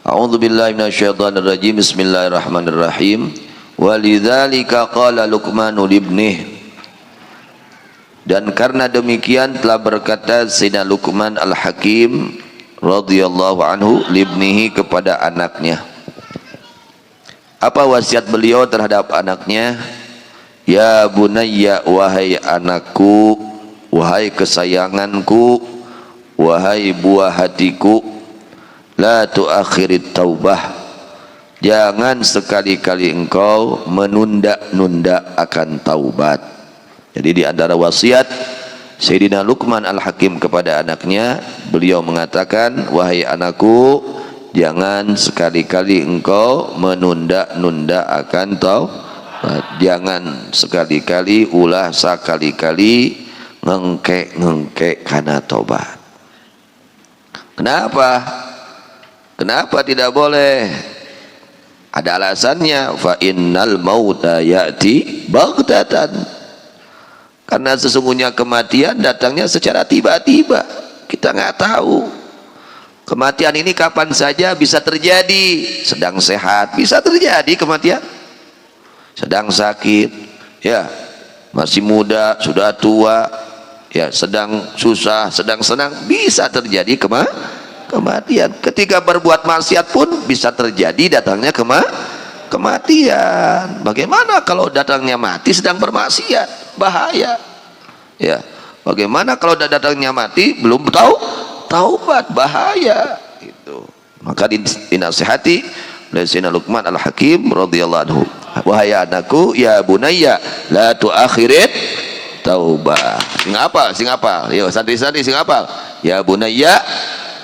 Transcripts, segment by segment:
A'udzu billahi minasyaitonir rajim. Bismillahirrahmanirrahim. Walidzalika qala Luqman libnih. Dan karena demikian telah berkata Sayyidina Luqman Al-Hakim radhiyallahu anhu libnihi kepada anaknya. Apa wasiat beliau terhadap anaknya? Ya bunayya, wahai anakku, wahai kesayanganku, wahai buah hatiku, la tuakhirit taubah, jangan sekali-kali engkau menunda-nunda akan taubat. Jadi di antara wasiat Sayyidina Luqman Al-Hakim kepada anaknya, beliau mengatakan, wahai anakku, jangan sekali-kali engkau menunda-nunda akan taubat. Jangan sekali-kali, ulah sekali-kali ngengkek karena taubat. Kenapa? Kenapa tidak boleh? Ada alasannya. Fa innal mauta ya'ti baghtatan. Karena sesungguhnya kematian datangnya secara tiba-tiba. Kita nggak tahu. Kematian ini kapan saja bisa terjadi. Sedang sehat bisa terjadi kematian. Sedang sakit, ya, masih muda, sudah tua, ya, sedang susah, sedang senang, bisa terjadi kematian. Ketika berbuat maksiat pun bisa terjadi datangnya kematian. Bagaimana kalau datangnya mati sedang bermaksiat? Bahaya. Ya, bagaimana kalau datangnya mati belum tahu taubat? Bahaya. Itu. Maka dinasihati oleh Sayyidina Luqman Al-Hakim radhiyallahu anhu. Wahai anakku, ya bunayya, la tuakhirit taubah. Sing apa? Yo, santri-santri sing apa? Ya bunayya,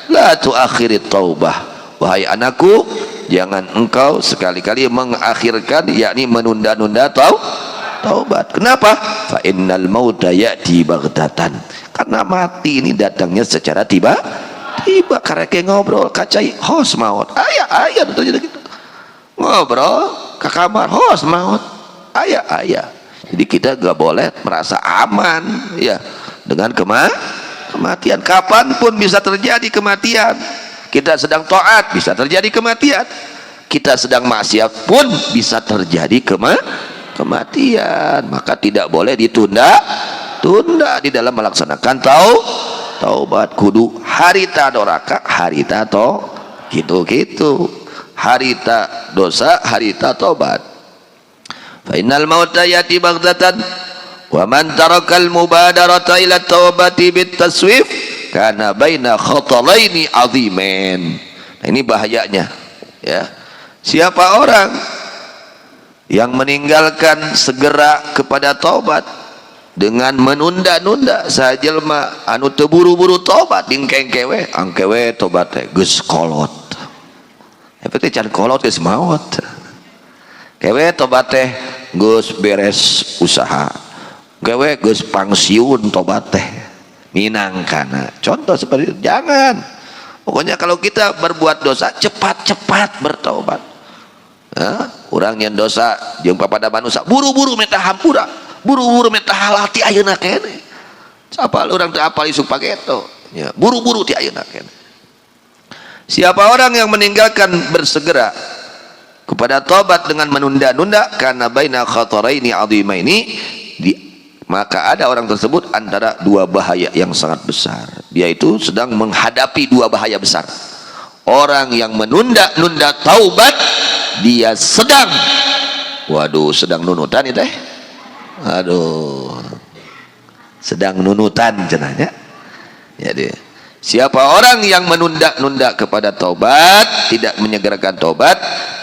la tuakhirit taubah. Wahai anakku, jangan engkau sekali-kali mengakhirkan, yakni menunda-nunda taubat. Kenapa? Fa innal mauta ya'ti baghtatan. Karena mati ini datangnya secara tiba-tiba. Karena kayak ngobrol kacai hos maut. Ayah betul gitu. Ngobrol ke kamar hos maut. Ayah. Jadi kita gak boleh merasa aman, ya, dengan kematian. Kapanpun bisa terjadi kematian. Kita sedang taat bisa terjadi kematian. Kita sedang maksiat pun bisa terjadi kematian. Maka tidak boleh ditunda di dalam melaksanakan taubat. Kudu harita doraka, harita gitu. Harita dosa, harita taubat. Fa innal mauta yati baghtatan wa man tarakal mubadarata ila taubati bit taswif kana baina khatalaini azimain. Nah, ini bahayanya, ya. Siapa orang yang meninggalkan segera kepada taubat dengan menunda-nunda sajelma anu teu buru-buru taubat dingkengkewe angkewe tobat teh geus kolot. Eta teh can kolot geus maot. Kewe tobat teh geus beres usaha. Kewe geus pangsiun tobat teh minangkana. Contoh seperti itu. Jangan. Pokoknya kalau kita berbuat dosa cepat-cepat bertobat. Urang nyen dosa jeung papada manusia buru-buru meta hampura, buru-buru meta halati ayeuna kene. Sapal urang teu apal isuk pageto. Ya, buru-buru ti ayeuna kene. Siapa orang yang meninggalkan bersegera kepada taubat dengan menunda-nunda karena baina khataraini azimaini, maka ada orang tersebut antara dua bahaya yang sangat besar. Dia itu sedang menghadapi dua bahaya besar. Orang yang menunda-nunda taubat, dia sedang sedang nunutan itu sedang nunutan cenanya. Jadi siapa orang yang menunda-nunda kepada taubat, tidak menyegerakan taubat,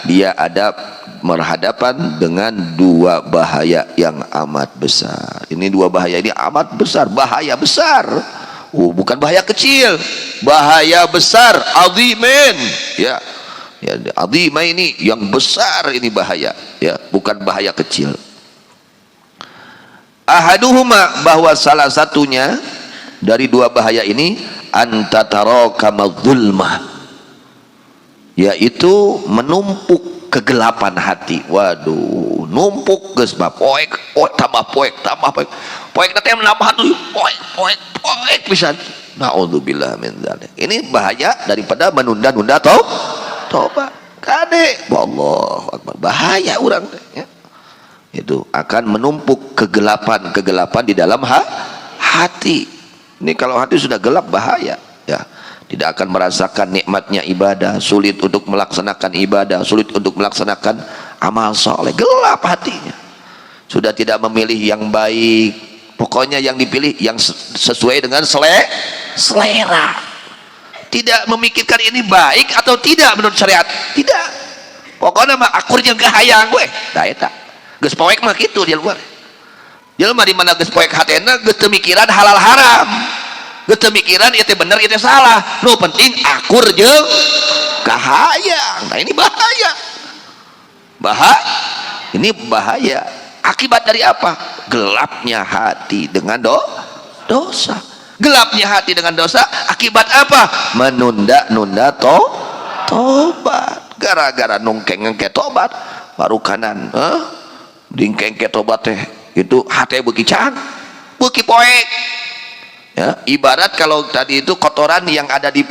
dia ada berhadapan dengan dua bahaya yang amat besar. Ini dua bahaya ini amat besar, bahaya besar. Bukan bahaya kecil, bahaya besar, azimin. Ya, azimah ini yang besar, ini bahaya, ya, bukan bahaya kecil. Ahaduhuma, bahwa salah satunya dari dua bahaya ini, antatarokama zulmah, yaitu menumpuk kegelapan hati. Waduh, numpuk geus poek tambah poek nanti menambah tuh poek pisan. Naudzubillah min dzalik. Ini bahaya daripada menunda-nunda tobat kade wallahu akbar bahaya orang ya. Itu akan menumpuk kegelapan di dalam hati. Ini kalau hati sudah gelap bahaya ya, tidak akan merasakan nikmatnya ibadah, sulit untuk melaksanakan ibadah, sulit untuk melaksanakan amal soleh, gelap hatinya, sudah tidak memilih yang baik, pokoknya yang dipilih yang sesuai dengan selera, tidak memikirkan ini baik atau tidak menurut syariat, tidak, pokoknya mah akurnya gahayang gue dah eta geus poek mah gitu di luar jelema di mana geus poek hatena geus teu mikiran halal haram, geus teu mikiran ieu teh bener ieu teh salah, nu penting akur jeung gahayang. Nah ini bahaya, ini bahaya. Akibat dari apa? Gelapnya hati dengan dosa. Gelapnya hati dengan dosa akibat apa? Menunda-nunda tobat. Gara-gara nungkeng ke tobat baru kanan dingkeng ke tobat teh itu hati beuki can beuki poek ya. Ibarat kalau tadi itu kotoran yang ada di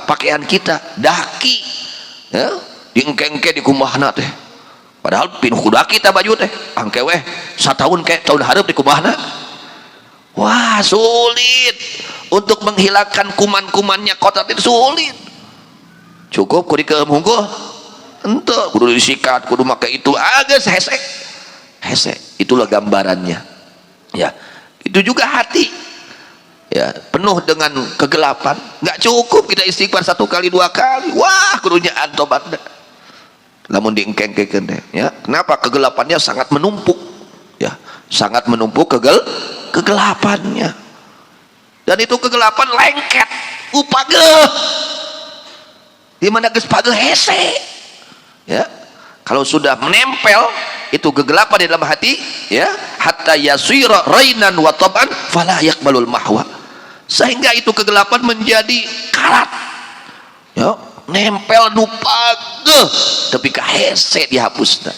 pakaian kita, daki ya, dingkeng ke di kumahna teh, padahal pinuh ku daki teh baju teh angke weh satahun ke tahun hareup di kumahna. Wah sulit untuk menghilangkan kuman-kumannya kotor itu, sulit. Cukup ku dikeum hungkul ente kudu disikat, kudu make itu agak hese. Itulah gambarannya ya. Itu juga hati ya, penuh dengan kegelapan, nggak cukup kita istighfar 1 kali 2 kali, wah kudunya tobat lamun diengkengkeun teh ya. Kenapa? Kegelapannya sangat menumpuk ya, sangat menumpuk kegelapannya, dan itu kegelapan lengket upageh di mana geus pageh hese ya. Kalau sudah menempel itu kegelapan di dalam hati ya, hatta yasira rainan wa taban fala yaqbalul mahwa, sehingga itu kegelapan menjadi karat ya, nempel nu pageh tapi ka hese dihapusna,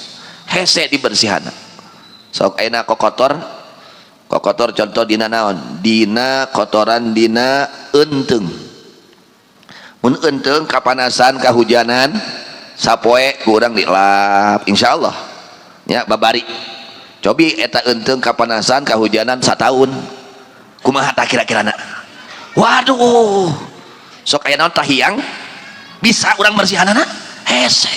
hese dibersihana. Sok ayeuna kokotor contoh dina naon, dina kotoran dina eunteng. Mun eunteng kapanasan kahujanan sapoe kurang dilap insyaallah ya babari. Cobi eta eunteng kapanasan kahujanan satahun kumaha tah kira-kirana? Waduh sok aya naon tahiyang bisa urang bersihanana hese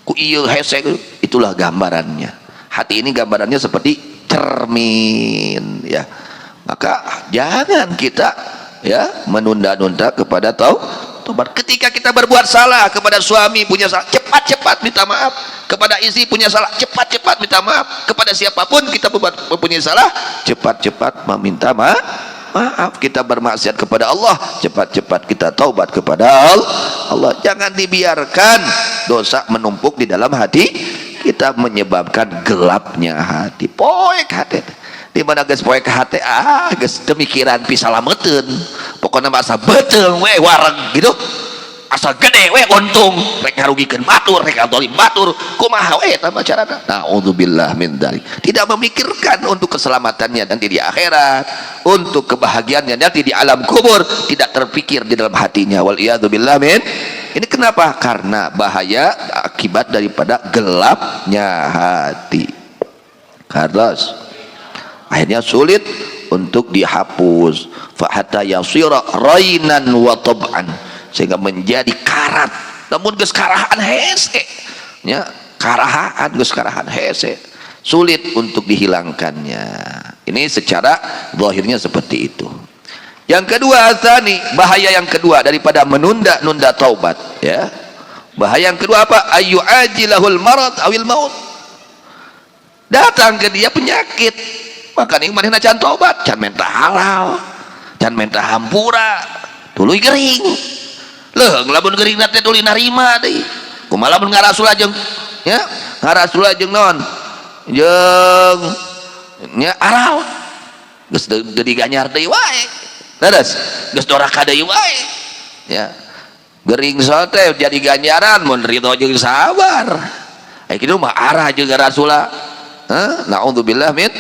ku ieu hese. Itulah gambarannya hati ini, gambarannya seperti cermin ya. Maka jangan kita ya menunda-nunda kepada tobat. Ketika kita berbuat salah kepada suami, punya salah, cepat-cepat minta maaf. Kepada istri punya salah, cepat-cepat minta maaf. Kepada siapapun kita mempunyai salah, cepat-cepat meminta maaf. Kita bermaksiat kepada Allah, cepat-cepat kita taubat kepada Allah. Jangan dibiarkan dosa menumpuk di dalam hati kita, menyebabkan gelapnya hati. Poek hati di mana geus poek hati geus demikiran pisalameteun, pokoknya masa betul we wareg gitu, asal gede we untung rek ngarugikeun batur, rek atolim batur kumaha we eta carana. Naudzubillah min dzalik. Tidak memikirkan untuk keselamatannya nanti di akhirat, untuk kebahagiaannya nanti di alam kubur, tidak terpikir di dalam hatinya. Wal iyadzubillah min. Ini kenapa? Karena bahaya akibat daripada gelapnya hati. Karlos akhirnya sulit untuk dihapus, fa hatta yasira rainan wa tab'an, sehingga menjadi karat. Namun geus karahan hese nya, karahan geus karahan hese, sulit untuk dihilangkannya. Ini secara zahirnya seperti itu. Yang kedua, tsani, bahaya yang kedua daripada menunda-nunda taubat ya. Bahaya yang kedua apa? Ayu ajilahul marad awil maut. Datang ke dia penyakit, maka nih manehna can tobat, can menta halal, can menta hampura, tuluy gering. Leung lamun gering teh tuluy narima deui. Kumaha lamun ngarasul jeung ya, ngarasul jeung naon? Jeung nya aral. Geus deui ganyar deui wae. Terus geus doraka deui wae. Ya. Gering soal teh jadi ganjaran mun ridho jeung sabar. Kitu mah arah jeung rasula. Naudzubillah min.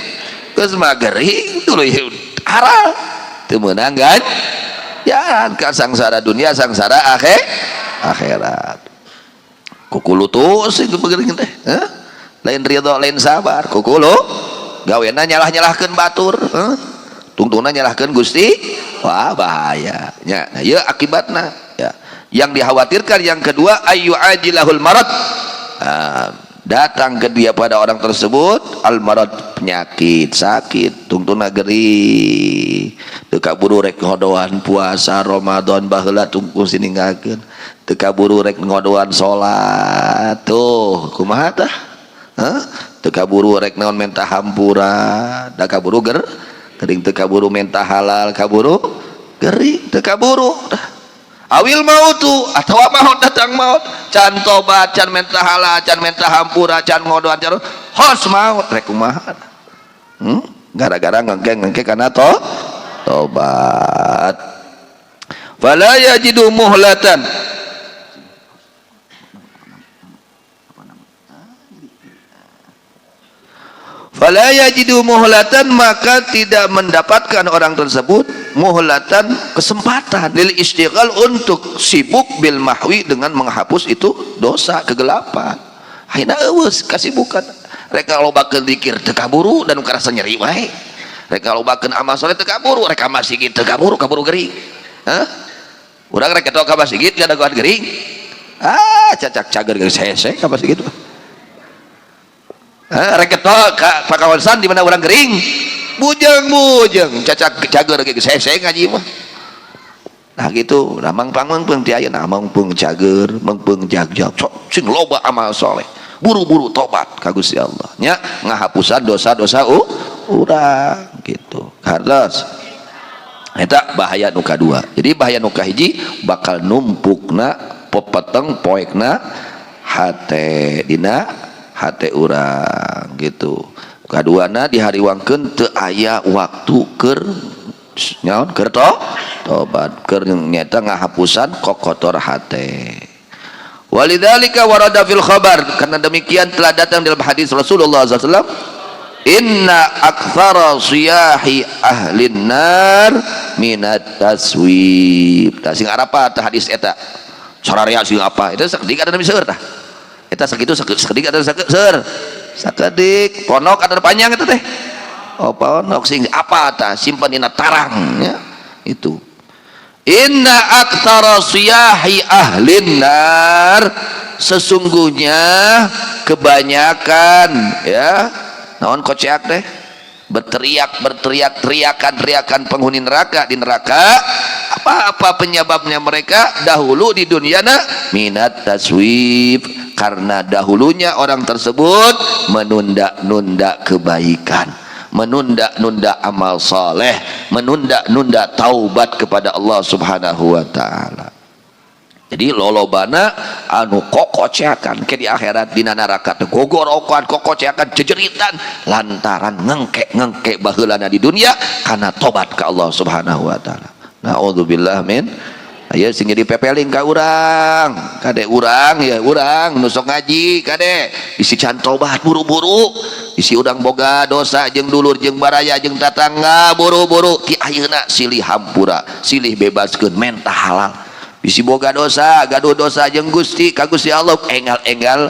Geus mah gering tuluy arah teu meunang ganjaran ka sangsara dunia, sangsara akhirat. kukulu tuh sih begering teh lain ridho lain sabar kukulu gawena nyalah-nyalahkeun batur tungtungna nyalahkeun Gusti wah bahaya nya nah ieu akibatna ya yang dikhawatirkan yang kedua ayu ajilahul marad datang ke dia pada orang tersebut al marad penyakit sakit tungtungna geri teu kaburu rek ngodoan puasa Ramadan baheula tungtung sininggakeun teu kaburu rek ngodoan salat tuh kumaha tah teu kaburu rek naon mentah hampura da kaburu gering teu kaburu mentah halal kaburu gering teu kaburu awil mautu atau maut datang maut can tobat can mentah halal can mentah hampura can ngodoan can hos maut rek kumaha gara-gara ngengke kana tobat fala yajidu muhlatan fala yajidu muhlatan maka tidak mendapatkan orang tersebut muhlatan kesempatan lil istighal untuk sibuk bil mahwi dengan menghapus itu dosa kegelapan ayeuna eueus kasibukan rek ngalobakeun zikir teu kaburu dan karasa nyeri wae rek ngalobakeun amal saleh teu kaburu rek ka masjid teu kaburu gering urang rek etoh ka masjid ngadaguan gering cacak cager geus hese ka masjid rek etoh ka pakawasan di mana urang gering bujeng cacak cager geus hese ngaji mah nah gitu nah mangpang ti ayeuna mangpung cager mangpung jagjag sing loba amal soleh buru-buru tobat ka Gusti Allah nya ngahapusan dosa-dosa urang gitu hartos eta bahaya nu kadua jadi bahaya nu kahiji bakal numpukna pepeteng poekna hate dina hate urang gitu kaduana dihariwangkeun teu aya waktu keur nyaon keur tobat keur nyata ngahapusan kokotor hate walidzalika warada fil khabar karena demikian telah datang dalam hadis Rasulullah SAW inna aktsara siyahi ahlin nar minat taswib tah sing arapa tah hadis eta sararea sing apa eta sakedik ada seueur tah eta sakitu sakedik ada seueur sakedik ponok ada panjang eta teh oh ponok sing apa tah simpen dina tarang ya itu inna aktsara siyahi ahlin nar sesungguhnya kebanyakan ya naon koceak teh teriakan penghuni neraka di neraka apa penyebabnya mereka dahulu di dunia minat taswib karena dahulunya orang tersebut menunda-nunda kebaikan menunda-nunda amal soleh menunda-nunda taubat kepada Allah subhanahu wa ta'ala jadi lolobana anu kokoceakan ke di akhirat dina neraka teh gogorokan kokoceakan jejeritan lantaran ngengke baheulana di dunia karena tobat ke Allah subhanahu wa ta'ala naudzubillah min aya sing jadi pepeling ka urang kade urang ya urang nu sok ngaji kade isi can tobat buru-buru isi udang boga dosa jeung dulur jeung baraya jeung tatangga buru-buru ti ayeuna silih hampura silih bebaskeun mentah halal bisi boga dosa gaduh dosa jeung Gusti ka Gusti Allah enggal-enggal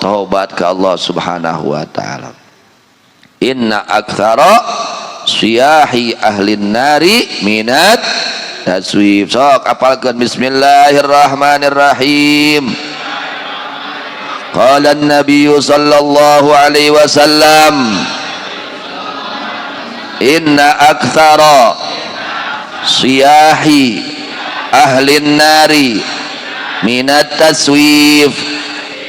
taubat ka Allah subhanahu wa ta'ala inna aktsara siyahi ahlin nari minat taswib sok apalkeun bismillahirrahmanirrahim qala an-nabiy sallallahu alaihi wasallam inna aktsara siyahi ahlin nari minat taswif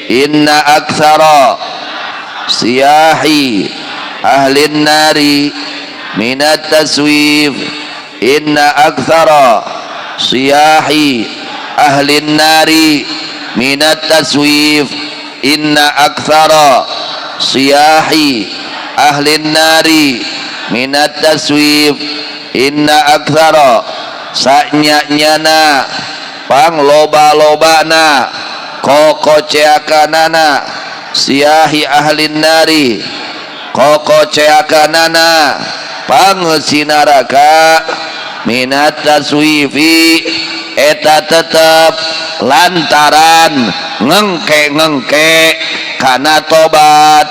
inna aktsara siyahi ahlin nari minat taswif inna aktsara siyahi ahlin nari minat taswif inna aktsara siyahi ahlin nari minat taswif inna aktsara sanyanyana pangloba-lobana kokoceakanana siyahi ahlin nari kokoceakanana pangesinaraka minat taswifi eta tetep lantaran ngengke karena tobat